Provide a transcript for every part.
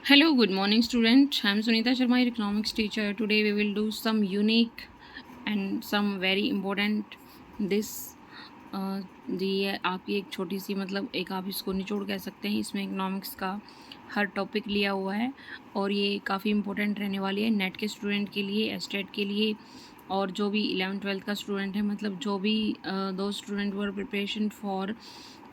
Hello, good morning, student. I'm Sunita Sharma, your economics teacher. Today we will do some unique and some very important this ये आपकी एक छोटी सी मतलब एक आप इसको निचोड़ कह सकते हैं। इसमें इकोनॉमिक्स का हर टॉपिक लिया हुआ है और ये काफ़ी इम्पोर्टेंट रहने वाली है नेट के स्टूडेंट के लिए, एस्टेट के लिए और जो भी 11th-12th का स्टूडेंट है, मतलब जो भी दो student were preparation for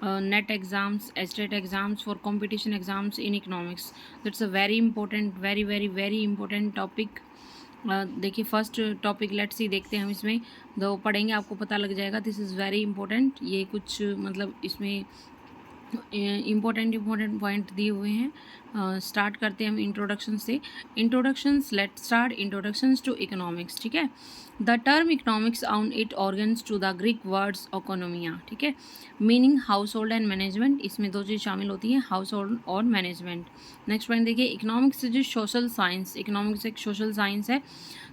net exams, state exams, for competition exams in economics. That's a very important, very important topic. देखिए फर्स्ट टॉपिक लेट्स सी देखते हैं हम इसमें दो पढ़ेंगे, आपको पता लग जाएगा। This is very important. ये कुछ मतलब इसमें इम्पोर्टेंट पॉइंट दिए हुए हैं। स्टार्ट करते हैं हम इंट्रोडक्शन से। Introductions, let start introductions to economics. ठीक है, the term economics on it organs to the Greek words oikonomia. ठीक है, meaning household and management. इसमें दो चीज़ शामिल होती हैं, हाउस होल्ड और मैनेजमेंट। नेक्स्ट पॉइंट देखिए, economics is social science. Economics एक सोशल साइंस है।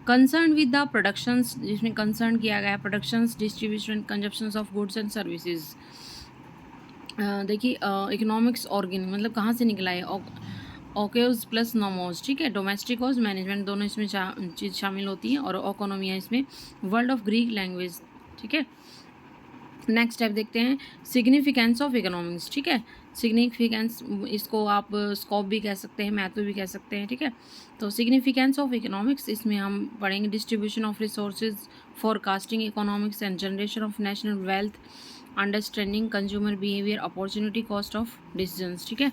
कंसर्न विद द प्रोडक्शंस, जिसमें कंसर्न किया गया है productions, distribution, consumptions of goods and services. देखिए इकोनॉमिक्स ऑर्गन मतलब कहाँ से निकला है, ओकेज प्लस नोमोज। ठीक है, डोमेस्टिक और मैनेजमेंट दोनों इसमें चीज़ शामिल होती हैं और इकोनॉमिया इसमें वर्ल्ड ऑफ ग्रीक लैंग्वेज। ठीक है, नेक्स्ट स्टेप देखते हैं, सिग्निफिकेंस ऑफ इकोनॉमिक्स। ठीक है, सिग्निफिकेंस इसको आप स्कोप भी कह सकते हैं, महत्व भी कह सकते हैं। ठीक है, तो सिग्निफिकेंस ऑफ इकोनॉमिक्स इसमें हम पढ़ेंगे distribution of resources, forecasting economics and generation of national wealth, understanding consumer behaviour, opportunity cost of decisions. ठीक है,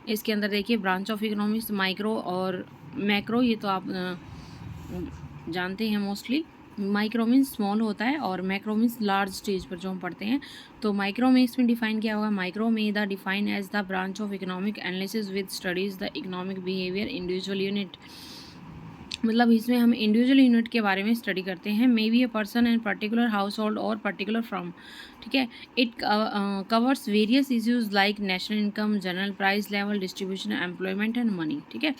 इसके अंदर देखिए ब्रांच ऑफ इकोनॉमिक्स माइक्रो और मैक्रो, ये तो आप जानते हैं मोस्टली। माइक्रो मीन्स स्मॉल होता है और मैक्रो मीन्स लार्ज स्टेज पर जो हम पढ़ते हैं। तो माइक्रो में इसमें डिफाइन किया होगा, माइक्रो में the define as the branch of economic analysis with studies the economic behaviour individual unit. मतलब इसमें हम इंडिविजुअल यूनिट के बारे में स्टडी करते हैं, may be a person and particular household और पर्टिकुलर फर्म। ठीक है, it covers various issues like national income, general price level, distribution, employment and money. ठीक है,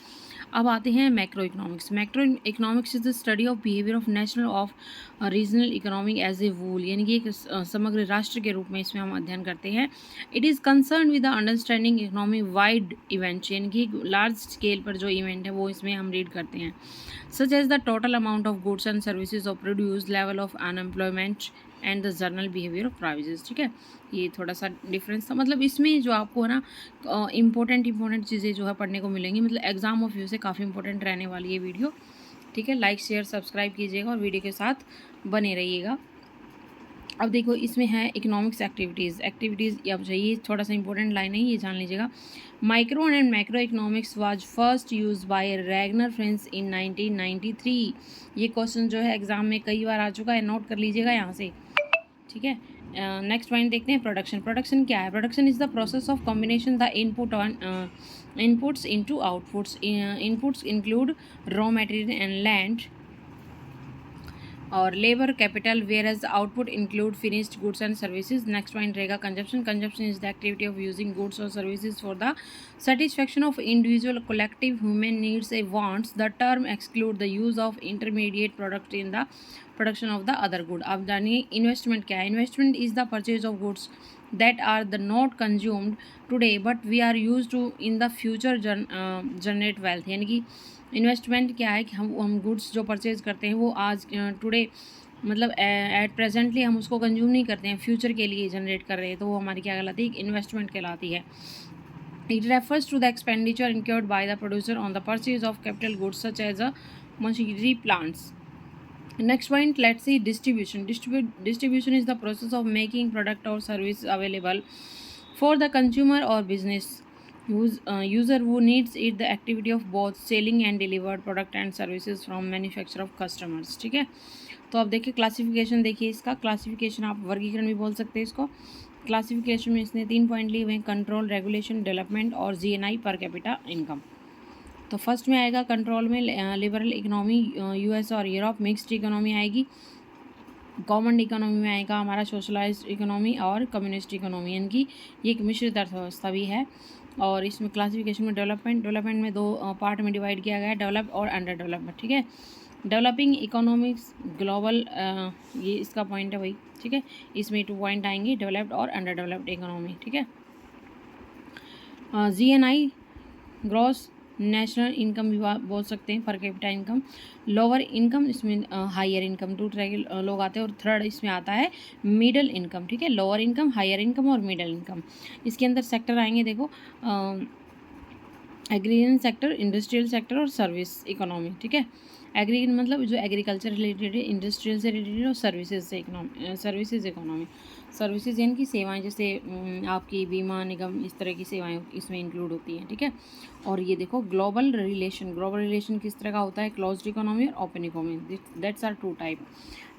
अब आते हैं macroeconomics. Macroeconomics is the study of behaviour of national of regional economic as a whole, यानी कि एक समग्र राष्ट्र के रूप में इसमें हम अध्ययन करते हैं। It is concern with the understanding economy wide events, यानी कि लार्ज स्केल पर जो इवेंट है वो इसमें हम रीड करते हैं, such as the total amount of goods and services of produce, level of unemployment and the general behavior of prices। ठीक है, ये थोड़ा सा डिफरेंस था। मतलब इसमें जो आपको है ना इम्पोर्टेंट चीज़ें जो है पढ़ने को मिलेंगी, मतलब एग्जाम ऑफ व्यू से काफ़ी इंपॉर्टेंट रहने वाली है वीडियो। ठीक है, लाइक शेयर सब्सक्राइब कीजिएगा और वीडियो के साथ बने रहिएगा। अब देखो इसमें है इकोनॉमिक्स एक्टिविटीज़ अब चाहिए, थोड़ा सा इंपॉर्टेंट लाइन है, ये जान लीजिएगा। Micro and macro economics was first use by Ragnar French in 1993। ये क्वेश्चन जो है एग्जाम में कई बार आ चुका है, नोट कर लीजिएगा यहाँ से। ठीक है, नेक्स्ट पॉइंट देखते हैं, प्रोडक्शन। प्रोडक्शन क्या है? Production is the process of combination the inputs into outputs. Inputs include raw material and land और labour capital, whereas output include finished goods and services. Next point रहेगा consumption. Consumption is the activity of using goods और services for the satisfaction of individual collective human needs and wants. The term exclude the use of intermediate product in the production of the other good। अब जानिए investment क्या है। Investment is the purchase of goods that are the not consumed today but we are used to in the future generate wealth। यानी कि investment क्या है कि हम गुड्स जो परचेज करते हैं वो आज टुडे मतलब एट प्रेजेंटली हम उसको कंज्यूम नहीं करते हैं, फ्यूचर के लिए जनरेट कर रहे हैं, तो वो हमारी क्या कहलाती है? इन्वेस्टमेंट कहलाती है। It refers to the expenditure incurred by the producer on the purchase of capital goods such as machinery, plants. Next point, let's see distribution. Distribution is the process of making product or service available for the consumer or business user who needs it, the activity of both selling and delivered product and services from manufacturer of customers। ठीक है, तो अब देखिए classification, देखिए इसका classification आप वर्गीकरण भी बोल सकते हैं इसको। क्लासिफिकेशन में इसने 3 पॉइंट लिए हुए हैं, कंट्रोल, रेगुलेशन, डेवलपमेंट और जीएनआई पर कैपिटा इनकम। तो फर्स्ट में आएगा कंट्रोल में लिबरल इकोनॉमी, यूएस और यूरोप। मिक्स्ड इकोनॉमी आएगी। कॉमन इकोनॉमी में आएगा हमारा सोशलाइज्ड इकोनॉमी और कम्युनिस्ट इकोनॉमी, यानी कि ये एक मिश्रित अर्थव्यवस्था भी है। और इसमें क्लासिफिकेशन में डेवलपमेंट में दो पार्ट में डिवाइड किया गया है, डेवलप और अंडर डेवलपमेंट। ठीक है, डेवलपिंग इकोनॉमिक्स ग्लोबल, ये इसका पॉइंट है भाई। ठीक है, इसमें 2 पॉइंट आएंगे, डेवलप्ड और अंडर डेवलप्ड इकोनॉमी। ठीक है, जीएनआई ग्रॉस नेशनल इनकम भी बोल सकते हैं, पर कैपिटा इनकम। लोअर इनकम, इसमें हायर इनकम, टू तरह के लोग आते हैं। और थर्ड इसमें आता है मिडल इनकम, ठीक है। लोअर इनकम, हायर इनकम और मिडल इनकम। इसके अंदर सेक्टर आएंगे, देखो एग्रीकल्चर सेक्टर, इंडस्ट्रियल सेक्टर और सर्विस इकोनॉमी, ठीक है। एग्रीकल्चर मतलब जो एग्रीकल्चर रिलेटेड है, इंडस्ट्रियल से रिलेटेड है, और सर्विसेज से इकोनॉमी, सर्विसेज इकोनॉमी। सर्विसेज यानी कि सेवाएं, जैसे आपकी बीमा निगम, इस तरह की सेवाएं इसमें इंक्लूड होती हैं, ठीक है। और ये देखो ग्लोबल रिलेशन, ग्लोबल रिलेशन किस तरह का होता है, क्लोज्ड इकोनॉमी और open economy, that's are two type.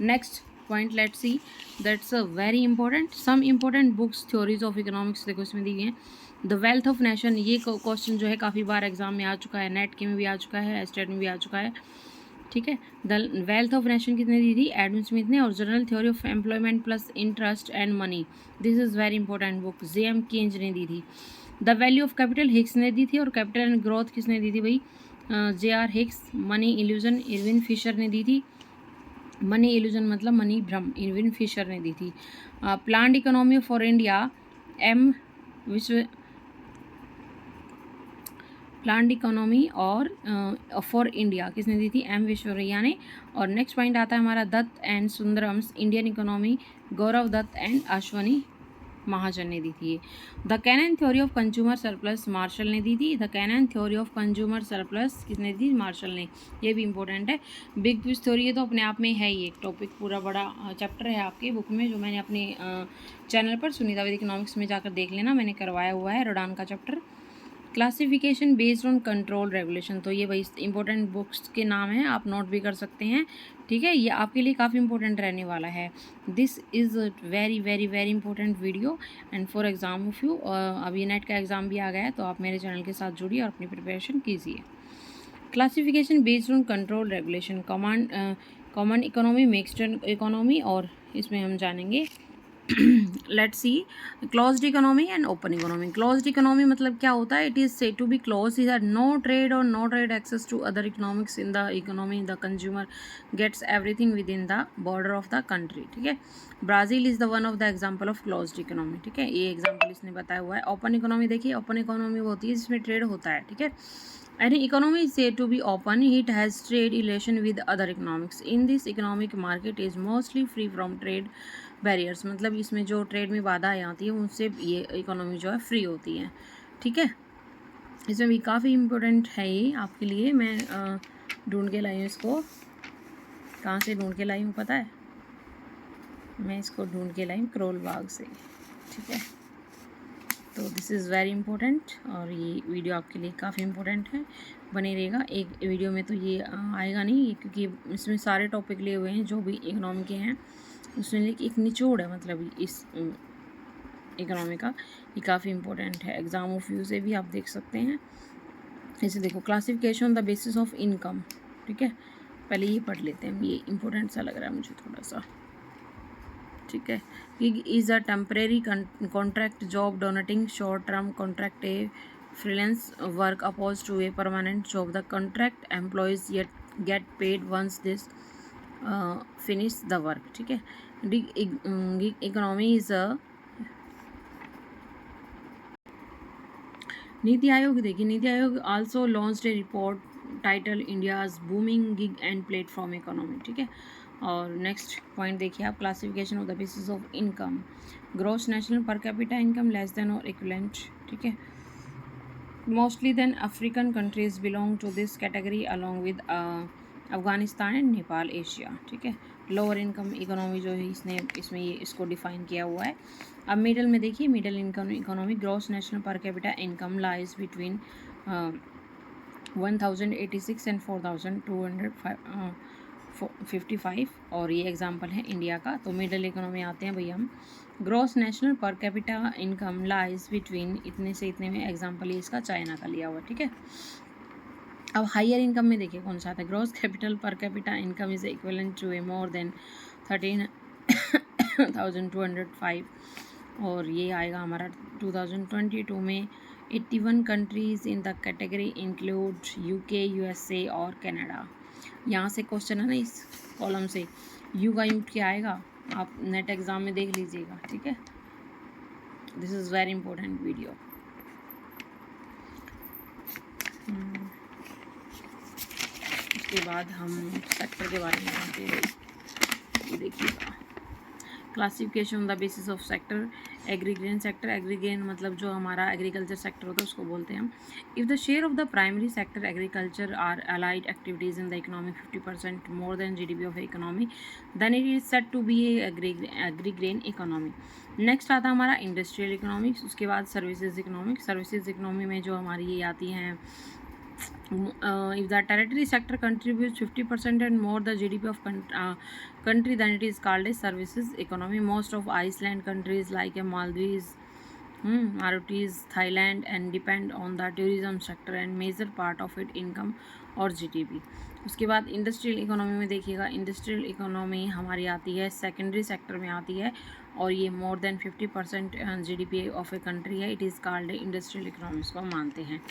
Next point let's see, that's very important, some important books theories of economics, देखो इसमें दी गई हैं। द वेल्थ ऑफ नेशन, ये क्वेश्चन जो है काफ़ी बार एग्जाम में आ चुका है, नेट के में भी आ चुका है, स्टेट में भी आ चुका है, ठीक है। द वेल्थ ऑफ नेशन कितने दी थी, एडम स्मिथ ने। और general theory of employment plus interest and money, this is very important book, J M. Keynes ने दी थी। The value of capital Hicks ने दी थी। और कैपिटल एंड ग्रोथ किसने दी थी भाई, J R. Hicks. Money illusion Irving Fisher ने दी थी। मनी इल्यूजन मतलब मनी भ्रम, इरविन फिशर ने दी थी। Planned economy for India, M Vishwa, planned economy और फॉर इंडिया किसने दी थी, एम विश्वरैया ने। और नेक्स्ट पॉइंट आता है हमारा Dutt and Sundaram's Indian economy, Gaurav Datt and Ashwani Mahajan ने दी थी। The canon theory of consumer surplus, Marshall ने दी थी। The canon theory of consumer surplus किसने दी, मार्शल ने, ये भी इंपॉर्टेंट है। बिग फिश थ्योरी, ये तो अपने आप में है ही एक टॉपिक, पूरा बड़ा चैप्टर है आपकी बुक में, जो मैंने अपने चैनल पर सुनीता वैदिक इकोनॉमिक्स में जाकर देख लेना, मैंने करवाया हुआ है रोडान का chapter. Classification based on control regulation, तो ये भाई इंपॉर्टेंट बुक्स के नाम हैं, आप नोट भी कर सकते हैं, ठीक है। ये आपके लिए काफ़ी इंपॉर्टेंट रहने वाला है। This is very very very important video and for exam of you. अब ये नेट का एग्ज़ाम भी आ गया है, तो आप मेरे चैनल के साथ जुड़िए और अपनी प्रिपरेशन कीजिए। Classification based on control regulation, common economy, mixed economy, और इसमें हम जानेंगे let's see closed economy and open economy. Closed economy मतलब क्या होता है, it is said to be close is no trade और no trade access to other economics in the economy, the consumer gets everything within the border of the country, ठीक है। Brazil is the one of the example of closed economy, ठीक है, ये example इसने बताया हुआ है। Open economy देखिए, ओपन इकोनॉमी वो होती है जिसमें ट्रेड होता है, ठीक है। Any economy is said to be open, it has trade relation with other economics. In this economic market is mostly free from trade barriers, मतलब इसमें जो ट्रेड में बाधाएं आती है उनसे ये इकोनॉमी जो है फ्री होती है, ठीक है। इसमें भी काफ़ी इम्पोर्टेंट है ये आपके लिए। मैं ढूंढ के लाई हूँ इसको, कहाँ से ढूंढ के लाई हूँ पता है, मैं इसको ढूंढ के लाई हूँ करोल बाग से, ठीक है। तो दिस इज़ वेरी इंपॉर्टेंट और ये वीडियो आपके लिए काफ़ी इंपॉर्टेंट है, बने रहेगा। एक वीडियो में तो ये आएगा नहीं, क्योंकि इसमें सारे टॉपिक लिए हुए हैं जो भी इकोनॉमी के हैं, उसमें एक निचोड़ है, मतलब इस इकोनॉमी का, ये काफ़ी इंपॉर्टेंट है। एग्जाम ऑफ व्यू से भी आप देख सकते हैं। इसे देखो, classification the basis of income, ठीक है, पहले ये पढ़ लेते हैं, ये इंपॉर्टेंट सा लग रहा है मुझे थोड़ा सा, ठीक है। Gig is a temporary contract job donating short term contract a freelance work oppose to a permanent job. The contract employees yet get paid once this finish the work, ठीक है। Gig economy is a, NITI Aayog देखिए, NITI Aayog also launched a report title India's booming gig and platform economy, ठीक है। और next point देखिए आप, classification of the basis of income, gross national per capita income less than और equivalent, ठीक है। Mostly then African countries belong to this category along with Afghanistan and Nepal Asia, ठीक है। लोअर इनकम इकोनॉमी जो है इसने इसमें ये इसको डिफाइन किया हुआ है। अब मिडल में देखिए, middle income economy, gross national per capita income lies between 1086 and 4255, और ये एग्जांपल है इंडिया का। तो मिडल इकोनॉमी आते हैं भैया हम, gross national per capita income lies between इतने से इतने में, एग्जांपल ये इसका चाइना का लिया हुआ, ठीक है। अब हायर इनकम में देखिए कौन सा आता है, gross capital per capita income is equivalent to a more than 13,205, और ये आएगा हमारा 2022 में। 81 countries in the category include UK, USA और कनाडा। यहाँ से क्वेश्चन है ना, इस कॉलम से यू का यूट क्या आएगा, आप नेट एग्जाम में देख लीजिएगा, ठीक है। This is very important video. उसके बाद हम सेक्टर के बारे में जानते हैं। ये देखिएगा, classification on the basis of sector. Agrarian sector, agrarian मतलब जो हमारा एग्रीकल्चर सेक्टर होता है उसको बोलते हैं हम। If the share of the primary sector agriculture are allied activities in the economy 50% more than GDP of economy, then it is said to be agrarian economy. Next आता है हमारा इंडस्ट्रियल इकोनॉमिक्स, उसके बाद सर्विसेज इकोनॉमिक्स। सर्विसेज इकोनॉमी में जो हमारी ये आती हैं, if the territory sector contributes 50% and more the GDP of country, then it is called a services economy. Most of Iceland countries like Maldives, Mauritius, Thailand and depend on the tourism sector and major part of it income और GDP। उसके बाद industrial economy में देखिएगा, industrial economy हमारी आती है secondary sector में आती है और ये more than 50% GDP of a country है। It is called industrial economics को मानते हैं,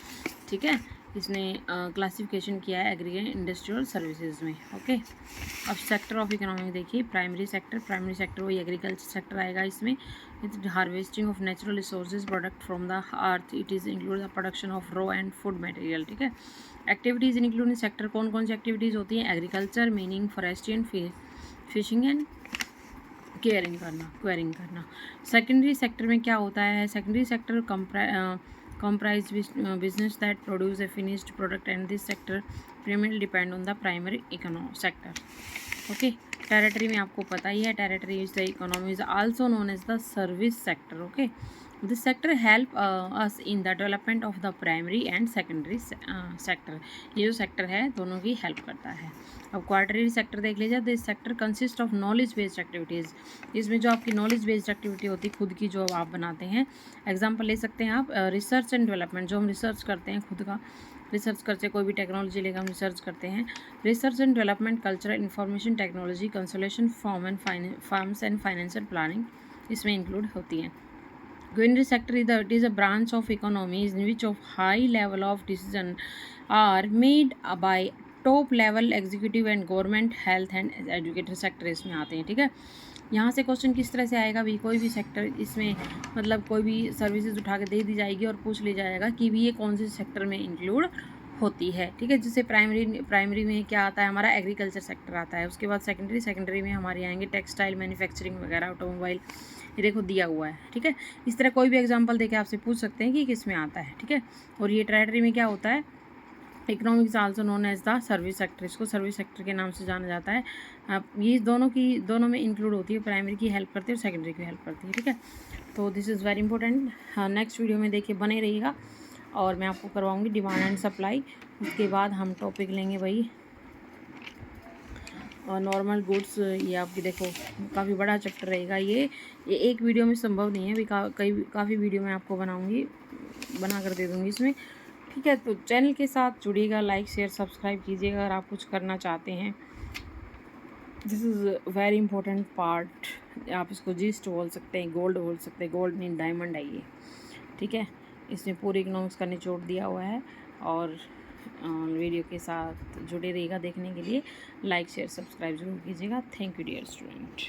ठीक है। इसने क्लासिफिकेशन किया है एग्रीगेट इंडस्ट्रियल सर्विसेज में, ओके। अब सेक्टर ऑफ इकोनॉमी देखिए, प्राइमरी सेक्टर वही एग्रीकल्चर सेक्टर आएगा इसमें। It's harvesting of natural resources product from the earth, it is include the production of raw and food material, ठीक है। एक्टिविटीज़ इंक्लूडिंग सेक्टर, कौन कौन सी एक्टिविटीज़ होती हैं? Agriculture, meaning forestry and fishing and quarrying करना। Secondary sector में क्या होता है? Secondary sector comprise business that produce a finished product, and this sector primarily depend on the primary sector, okay। Territory में आपको पता ही है, territory is the economy is also known as the service sector, okay. This sector help us in the development of the primary and secondary sector. ये जो sector है दोनों की हेल्प करता है। अब क्वार्टररी सेक्टर देख लीजिए, this sector consist of knowledge based activities. इसमें जो आपकी नॉलेज बेस्ड एक्टिविटी होती है, खुद की जो आप बनाते हैं, एग्जांपल ले सकते हैं आप रिसर्च एंड डेवलपमेंट, जो हम रिसर्च करते हैं, खुद का रिसर्च करते हैं, कोई भी टेक्नोलॉजी लेकर हम रिसर्च करते हैं। Research and development, cultural information technology, consultation forms and financial planning इसमें इंक्लूड होती हैं। Secondary sector is a branch of economy in which of high level of decision are made by top level executive and government, health and educator sector इसमें आते हैं, ठीक है। यहाँ से क्वेश्चन किस तरह से आएगा भी, कोई भी सेक्टर इसमें मतलब कोई भी सर्विसेज उठा के दे दी जाएगी और पूछ लिया जाएगा कि भी ये कौन से सेक्टर में इंक्लूड होती है, ठीक है। जैसे प्राइमरी में क्या आता है हमारा, एग्रीकल्चर सेक्टर आता है। उसके बाद सेकेंडरी में हमारे आएंगे टेक्सटाइल, मैन्युफैक्चरिंग वगैरह, ऑटोमोबाइल, ये देखो दिया हुआ है, ठीक है। इस तरह कोई भी एग्जांपल देके आपसे पूछ सकते हैं कि किस में आता है, ठीक है। और ये टेरिटरी में क्या होता है, economics also known as the service sector, इसको सर्विस सेक्टर के नाम से जाना जाता है। ये दोनों में इंक्लूड होती है, प्राइमरी की हेल्प करती है और सेकेंडरी की हेल्प करती है, ठीक है। तो this is very important. Next video में देखिए बने रहिएगा और मैं आपको करवाऊँगी डिमांड एंड सप्लाई। उसके बाद हम टॉपिक लेंगे भाई और नॉर्मल गुड्स। ये आपकी देखो काफ़ी बड़ा चैप्टर रहेगा ये एक वीडियो में संभव नहीं है, भी काफ़ी वीडियो मैं आपको बना कर दे दूँगी इसमें, ठीक है। तो चैनल के साथ जुड़िएगा, लाइक शेयर सब्सक्राइब कीजिएगा अगर आप कुछ करना चाहते हैं। This is very important part, आप इसको जिस्ट बोल सकते हैं, गोल्ड बोल सकते हैं, गोल्ड मीन डायमंड है ये, ठीक है। इसमें पूरे इकोनॉमिक्स का निचोड़ दिया हुआ है और वीडियो के साथ जुड़े रहिएगा देखने के लिए। लाइक शेयर सब्सक्राइब जरूर कीजिएगा। Thank you dear student.